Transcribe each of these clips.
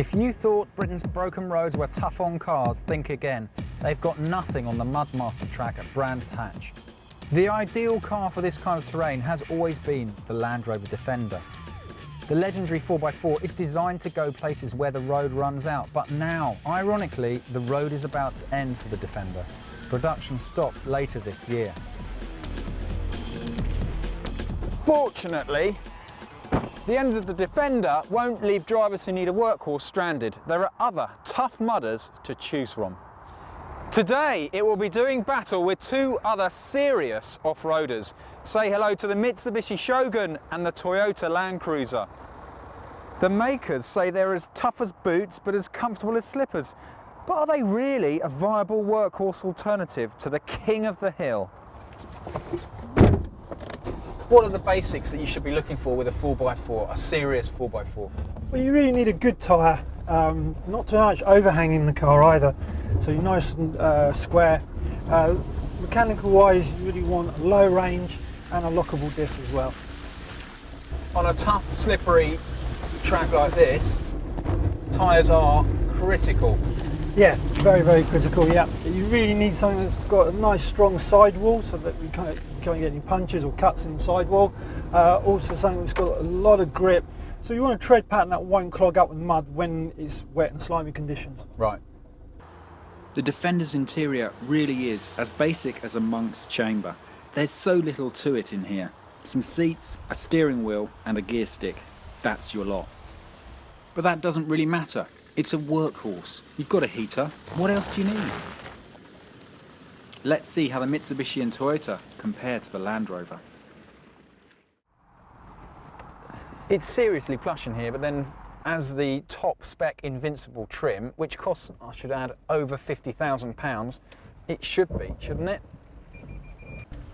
If you thought Britain's broken roads were tough on cars, think again. They've got nothing on the Mudmaster track at Brands Hatch. The ideal car for this kind of terrain has always been the Land Rover Defender. The legendary 4x4 is designed to go places where the road runs out, but now, ironically, the road is about to end for the Defender. Production stops later this year. Fortunately, the end of the Defender won't leave drivers who need a workhorse stranded. There are other tough mudders to choose from. Today, it will be doing battle with two other serious off-roaders. Say hello to the Mitsubishi Shogun and the Toyota Land Cruiser. The makers say they're as tough as boots, but as comfortable as slippers. But are they really a viable workhorse alternative to the king of the hill? What are the basics that you should be looking for with a 4x4, a serious 4x4? Well, you really need a good tyre, not too much overhang in the car either, so you're nice and square. Mechanical wise, you really want a low range and a lockable diff as well. On a tough, slippery track like this, tyres are critical. Yeah, very, very critical, yeah. You really need something that's got a nice strong sidewall so that you can't get any punches or cuts in the sidewall. Also something that's got a lot of grip. So you want a tread pattern that won't clog up with mud when it's wet and slimy conditions. Right. The Defender's interior really is as basic as a monk's chamber. There's so little to it in here. Some seats, a steering wheel and a gear stick. That's your lot. But that doesn't really matter. It's a workhorse. You've got a heater. What else do you need? Let's see how the Mitsubishi and Toyota compare to the Land Rover. It's seriously plush in here, but then as the top spec Invincible trim, which costs, I should add, over £50,000, it should be, shouldn't it?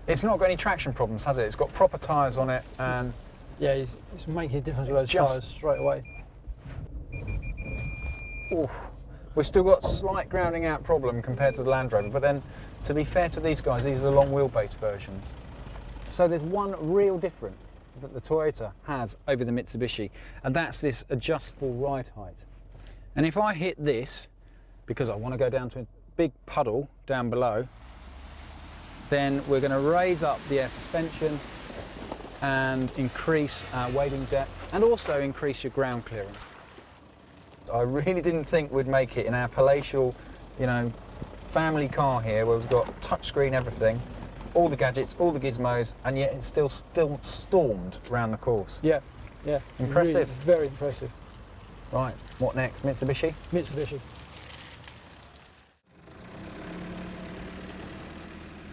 It's not got any traction problems, has it? It's got proper tyres on it, and yeah, it's making a difference with those tyres straight away. Ooh, we've still got a slight grounding out problem compared to the Land Rover, but then to be fair to these guys, these are the long wheelbase versions. So there's one real difference that the Toyota has over the Mitsubishi, and that's this adjustable ride height. And if I hit this, because I want to go down to a big puddle down below, then we're going to raise up the air suspension and increase our wading depth and also increase your ground clearance. I really didn't think we'd make it in our palatial, family car here where we've got touchscreen everything, all the gadgets, all the gizmos, and yet it's still stormed around the course. Yeah. Impressive. Really, very impressive. Right, what next? Mitsubishi? Mitsubishi.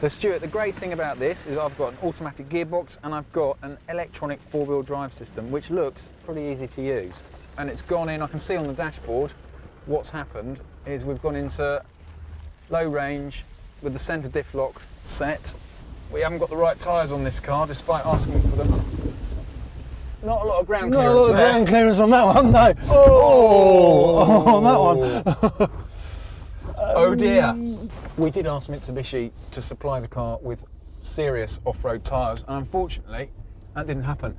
So Stuart, the great thing about this is I've got an automatic gearbox and I've got an electronic four-wheel drive system, which looks pretty easy to use. And it's gone in, I can see on the dashboard what's happened is we've gone into low range with the centre diff lock set. We haven't got the right tyres on this car despite asking for them. Not a lot of ground clearance. Not a lot of ground clearance on that one, no. On that one. Oh dear. We did ask Mitsubishi to supply the car with serious off-road tyres, and unfortunately that didn't happen.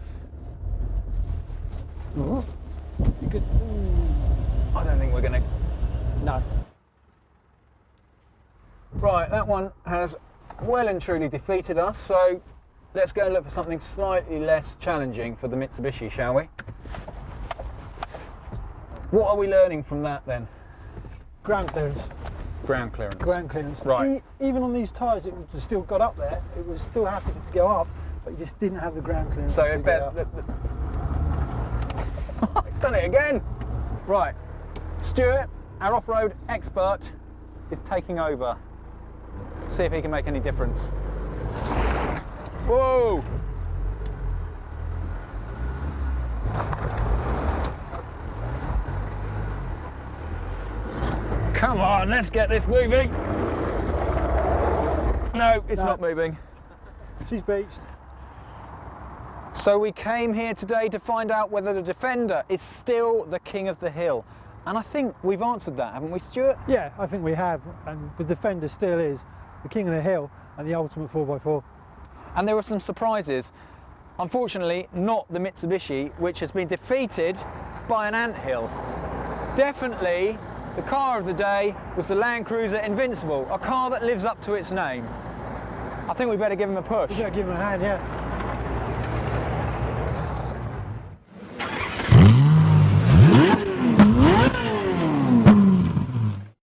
You could, I don't think we're going to. no. Right, that one has well and truly defeated us, so let's go and look for something slightly less challenging for the Mitsubishi, shall we? What are we learning from that then? Ground clearance. Ground clearance. Ground clearance. Right. Even on these tyres, it was still got up there. It was still happy to go up, but you just didn't have the ground clearance. So to it get bet. up. It's done it again. Right, Stuart, our off-road expert, is taking over. See if he can make any difference. Whoa! Come on, let's get this moving. No, it's not moving. She's beached. So we came here today to find out whether the Defender is still the king of the hill. And I think we've answered that, haven't we, Stuart? Yeah, I think we have. And the Defender still is the king of the hill and the ultimate 4x4. And there were some surprises. Unfortunately, not the Mitsubishi, which has been defeated by an anthill. definitely the car of the day was the Land Cruiser Invincible, a car that lives up to its name. I think we better give him a push. Yeah, give him a hand, yeah.